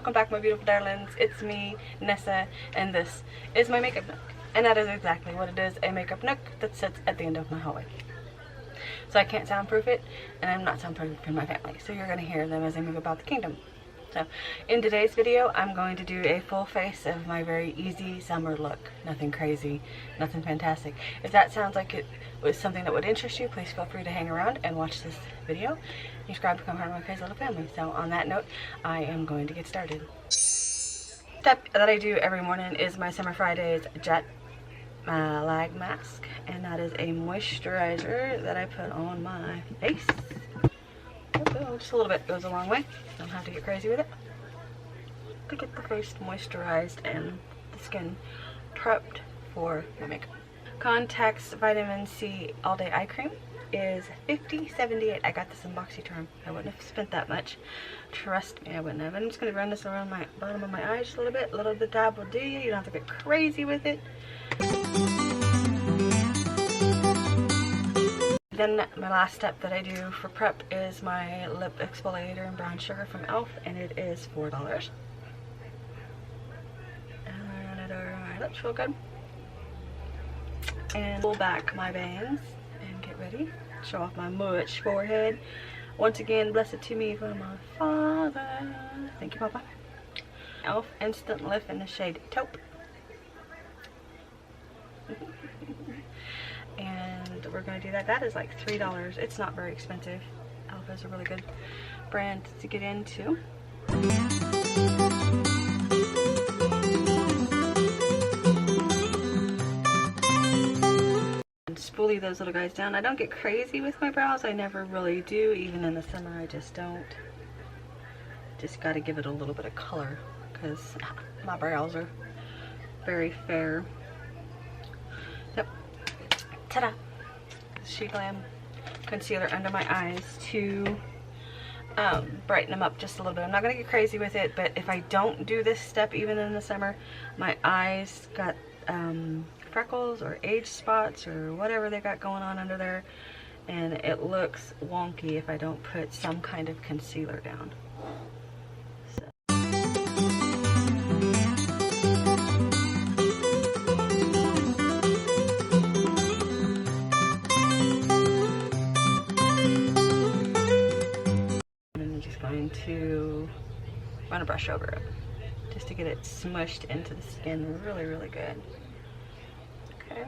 welcome back my beautiful darlings. It's me, Nessa, and this is my makeup nook. And that is exactly what it is, a makeup nook that sits at the end of my hallway. So I can't soundproof it, and I'm not soundproofing my family, so you're going to hear them as I move about the kingdom. So in today's video, I'm going to do a full face of my very easy summer look. Nothing crazy, nothing fantastic. If that sounds like it was something that would interest you, please feel free to hang around and watch this video. Subscribe to become part of my crazy little family. So on that note, I am going to get started. Step that I do every morning is my Summer Fridays Jet Lag Mask, and that is a moisturizer that I put on my face. Just a little bit goes a long way. Don't have to get crazy with it. To get the face moisturized and the skin prepped for my makeup. Context Vitamin C All Day Eye Cream is $50.78. I got this in Boxy term. I wouldn't have spent that much. Trust me, I wouldn't have. I'm just going to run this around my bottom of my eyes just a little bit. A little bit dab will do you. You don't have to get crazy with it. Then my last step that I do for prep is my lip exfoliator in brown sugar from e.l.f. and it is $4. And my lips feel good. And pull back my bangs and get ready. Show off my much forehead. Once again, blessed to me from my father. Thank you, Papa. e.l.f. Instant Lift in the shade Taupe. And we're going to do that. That is like $3. It's not very expensive. e.l.f. is a really good brand to get into. And spoolie those little guys down. I don't get crazy with my brows. I never really do. Even in the summer, I just don't. Just got to give it a little bit of color because my brows are very fair. Yep. Ta-da! She Glam concealer under my eyes to brighten them up just a little bit. I'm not going to get crazy with it, but if I don't do this step even in the summer, my eyes got freckles or age spots or whatever they got going on under there, and it looks wonky if I don't put some kind of concealer down. To run a brush over it just to get it smushed into the skin really good. Okay,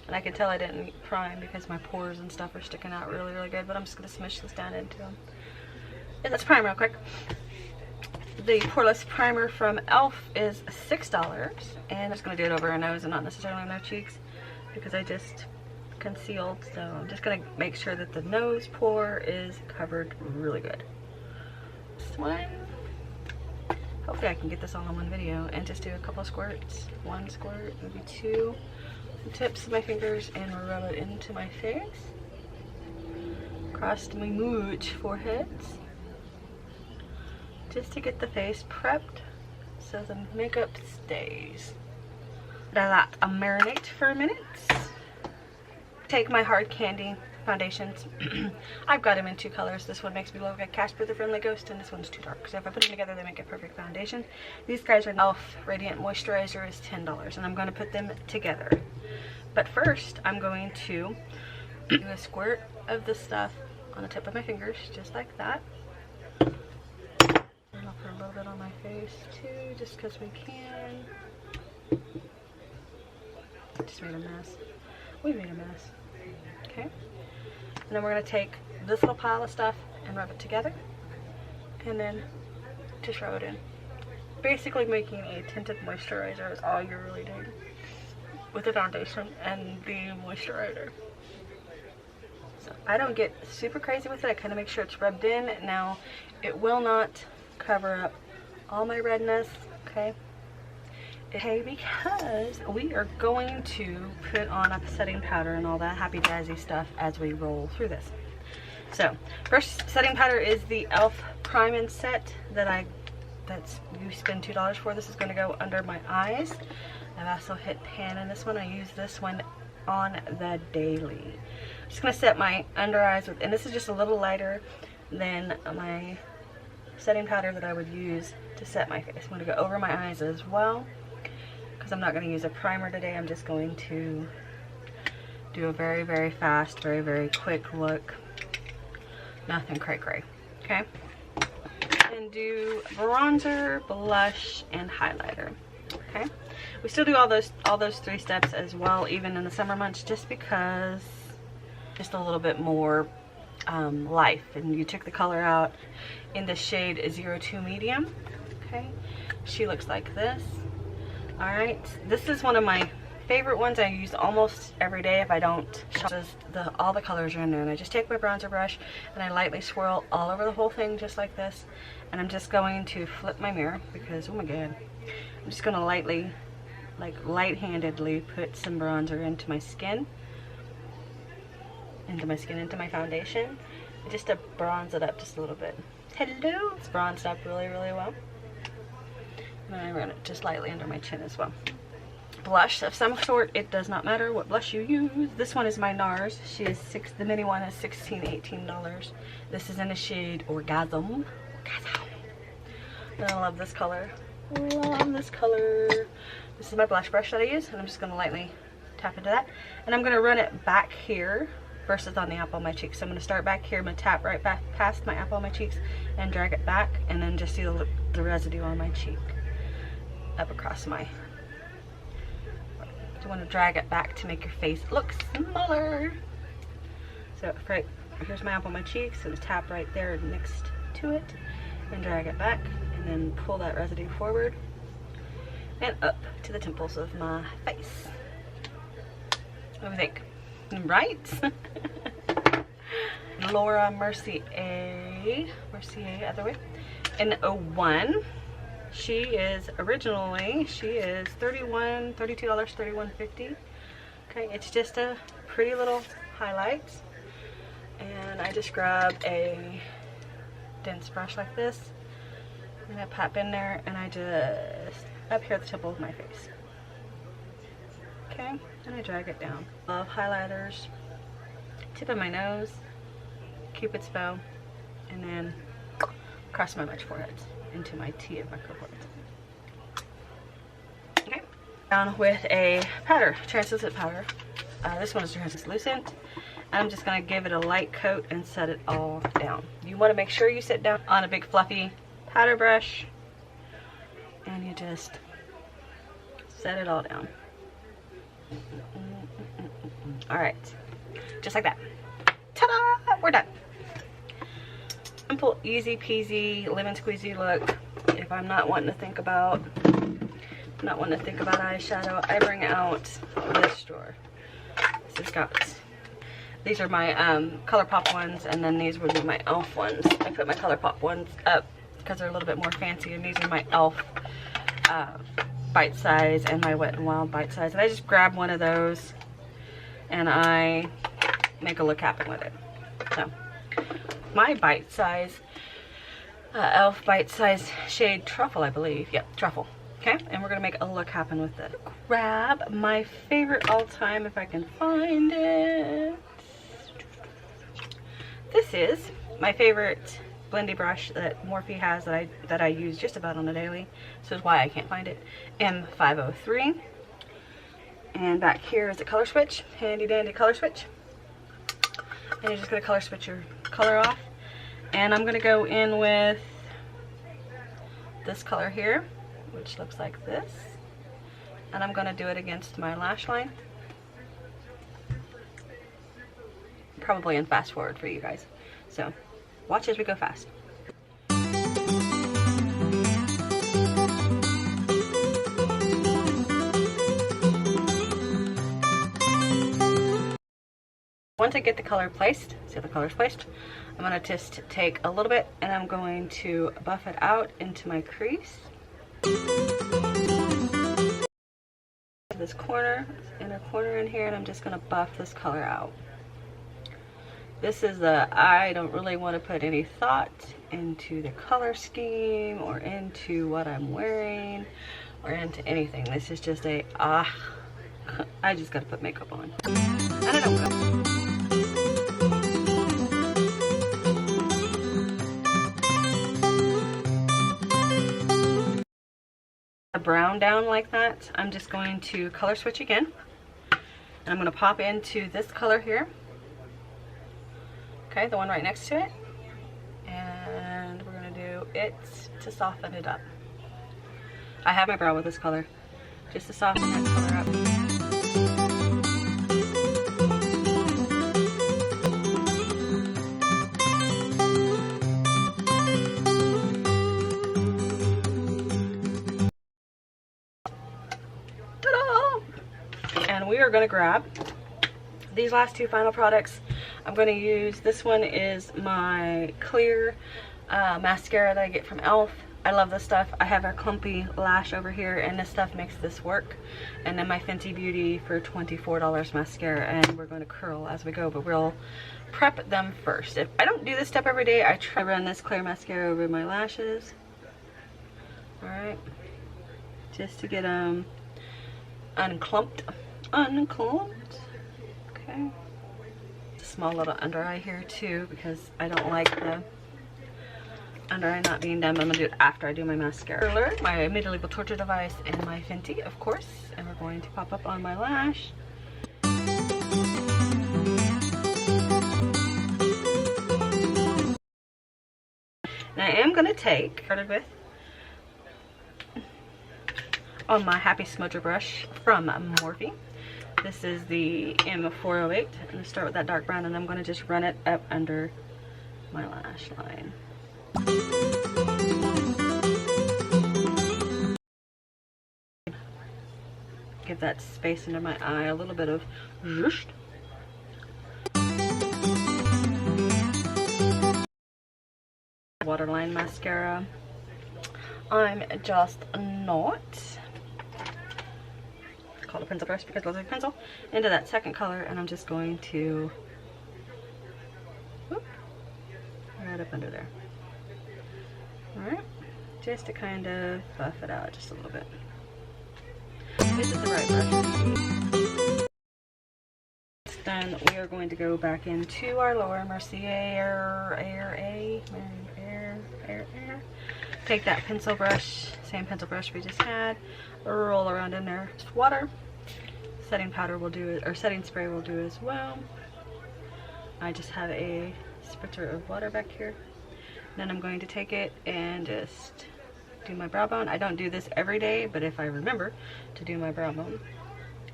and I can tell I didn't prime because my pores and stuff are sticking out really good, but I'm just going to smush this down into them. And let's prime real quick. The poreless primer from e.l.f. is $6, and I'm just going to do it over her nose and not necessarily on her cheeks because I just concealed, so I'm just going to make sure that the nose pore is covered really good. This one, hopefully I can get this all in one video and just do a couple of squirts, one squirt, maybe two, the tips of my fingers, and rub it into my face, across my mooch foreheads, just to get the face prepped so the makeup stays. Let that marinate for a minute. Take my hard candy foundations. I've got them in two colors. This one makes me look like Casper the Friendly Ghost, and this one's too dark. So if I put them together, they make a perfect foundation. These guys are e.l.f. Radiant Moisturizer is $10, and I'm going to put them together. But first, I'm going to do a squirt of this stuff on the tip of my fingers, just like that. And I'll put a little bit on my face too, just because we can. Just made a mess. We made a mess. Okay, and then we're going to take this little pile of stuff and rub it together, and then just rub it in. Basically making a tinted moisturizer is all you're really doing with the foundation and the moisturizer. So I don't get super crazy with it. I kind of make sure it's rubbed in. Now it will not cover up all my redness, okay? Okay, because we are going to put on a setting powder and all that happy jazzy stuff as we roll through this. So first setting powder is the e.l.f. Prime and Set that you spend $2 for. This is going to go under my eyes. I've also hit pan in this one. I use this one on the daily. I'm just going to set my under eyes with, and this is just a little lighter than my setting powder that I would use to set my face. I'm going to go over my eyes as well, because I'm not going to use a primer today. I'm just going to do a very, very fast, very, very quick look. Nothing cray-cray, okay? And do bronzer, blush, and highlighter, okay? We still do all those 3 steps as well, even in the summer months, just because just a little bit more life. And you took the color out in the shade 02 medium, okay? She looks like this. All right, this is one of my favorite ones. I use almost every day if I don't. All the colors are in there, and I just take my bronzer brush and I lightly swirl all over the whole thing just like this. And I'm just going to flip my mirror because, oh my god, I'm just gonna lightly, like light-handedly put some bronzer into my skin, into my foundation, just to bronze it up just a little bit. Hello, it's bronzed up really, really well. And I run it just lightly under my chin as well. Blush of some sort, it does not matter what blush you use. This one is my Nars. The mini one is $16, $18. This is in the shade Orgasm. And I love this color. Love this color. This is my blush brush that I use, and I'm just gonna lightly tap into that. And I'm gonna run it back here versus on the apple of my cheeks. So I'm gonna start back here, I'm gonna tap right back past my apple of my cheeks and drag it back, and then just see the residue on my cheek up across my. You want to drag it back to make your face look smaller. So right here's my apple on my cheeks, so tap right there next to it and drag it back, and then pull that residue forward and up to the temples of my face. What do you think? Right? Laura Mercier, other way, in 01. She is $32, $31.50. Okay, it's just a pretty little highlight. And I just grab a dense brush like this, and I pop in there, and I just up here at the tip of my face. Okay, and I drag it down. Love highlighters. Tip of my nose, Cupid's bow, and then across my large forehead into my T of my cohort. Okay, down with a powder, translucent powder. This one is translucent. I'm just gonna give it a light coat and set it all down. You want to make sure you sit down on a big fluffy powder brush, and you just set it all down. All right, just like that. Ta-da! We're done. Simple, easy peasy, lemon squeezy look. If I'm not wanting to think about eyeshadow, I bring out this drawer. This has got, these are my ColourPop ones, and then these would be my e.l.f. ones. I put my ColourPop ones up because they're a little bit more fancy, and these are my e.l.f. Bite size and my Wet n Wild bite size. And I just grab one of those and I make a look happen with it. So my bite size, e.l.f. bite size shade Truffle, I believe. Yep, Truffle. Okay, and we're gonna make a look happen with it. Grab my favorite all time, if I can find it. This is my favorite blendy brush that Morphe has that I use just about on a daily. This is why I can't find it. M503. And back here is a color switch, handy dandy color switch. And you're just gonna color switch your color off. And I'm gonna go in with this color here, which looks like this. And I'm gonna do it against my lash line. Probably in fast forward for you guys. So watch as we go fast. Once I get the color placed, see the color's placed, I'm going to just take a little bit and I'm going to buff it out into my crease. This corner, inner corner in here, and I'm just going to buff this color out. This is I don't really want to put any thought into the color scheme or into what I'm wearing or into anything. This is just I just got to put makeup on. And I don't know. brown down like that, I'm just going to color switch again. And I'm going to pop into this color here. Okay, the one right next to it. And we're going to do it to soften it up. I have my brow with this color, just to soften that color up. And we are going to grab these last two final products. I'm going to use, this one is my clear mascara that I get from e.l.f. I love this stuff. I have a clumpy lash over here, and this stuff makes this work. And then my Fenty Beauty for $24 mascara, and we're going to curl as we go, but we'll prep them first. If I don't do this step every day, I try to run this clear mascara over my lashes. Alright, just to get them unclumped. Okay, a small little under eye here too, because I don't like the under eye not being done, but I'm gonna do it after I do my mascara. My medieval torture device and my Fenty, of course, and we're going to pop up on my lash. Now I am gonna take, started with, on my Happy Smudger brush from Morphe. This is the M408. I'm going to start with that dark brown, and I'm going to just run it up under my lash line. Give that space under my eye a little bit of zhuzh. Waterline mascara. I'm just not. Called a pencil brush because it looks like a pencil. Into that second color, and I'm just going to whoop, right up under there. Alright, just to kind of buff it out just a little bit. This is the right brush. Then we are going to go back into our lower Mercier air. Take that pencil brush, same pencil brush we just had, roll around in there. Just water. Setting powder will do it, or setting spray will do as well. I just have a spritzer of water back here. Then I'm going to take it and just do my brow bone. I don't do this every day, but if I remember to do my brow bone,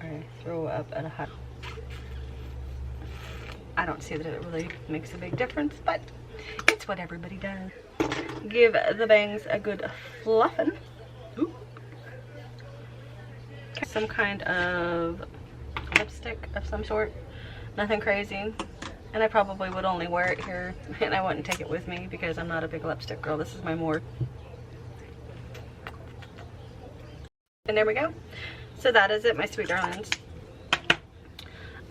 I throw up at a high. I don't see that it really makes a big difference, but it's what everybody does. Give the bangs a good fluffing. Ooh. Some kind of lipstick of some sort. Nothing crazy. And I probably would only wear it here, and I wouldn't take it with me because I'm not a big lipstick girl. This is my more. And there we go. So that is it, my sweet darlings.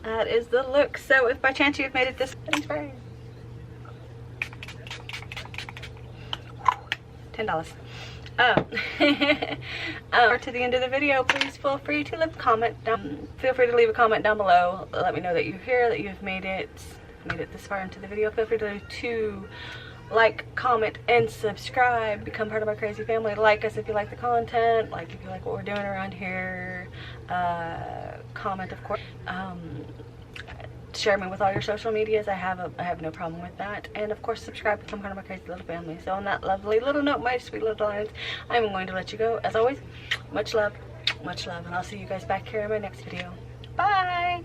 That is the look. So if by chance you've made it this spray, $10. To the end of the video, please feel free to leave a comment down. Feel free to leave a comment down below. Let me know that you're here, that you've made it this far into the video. Feel free to like, comment, and subscribe. Become part of our crazy family. Like us if you like the content. Like if you like what we're doing around here. Comment, of course. Share me with all your social medias. I have no problem with that. And of course, subscribe, become part of my crazy little family. So on that lovely little note, my sweet little darlings, I'm going to let you go. As always, much love, and I'll see you guys back here in my next video. Bye.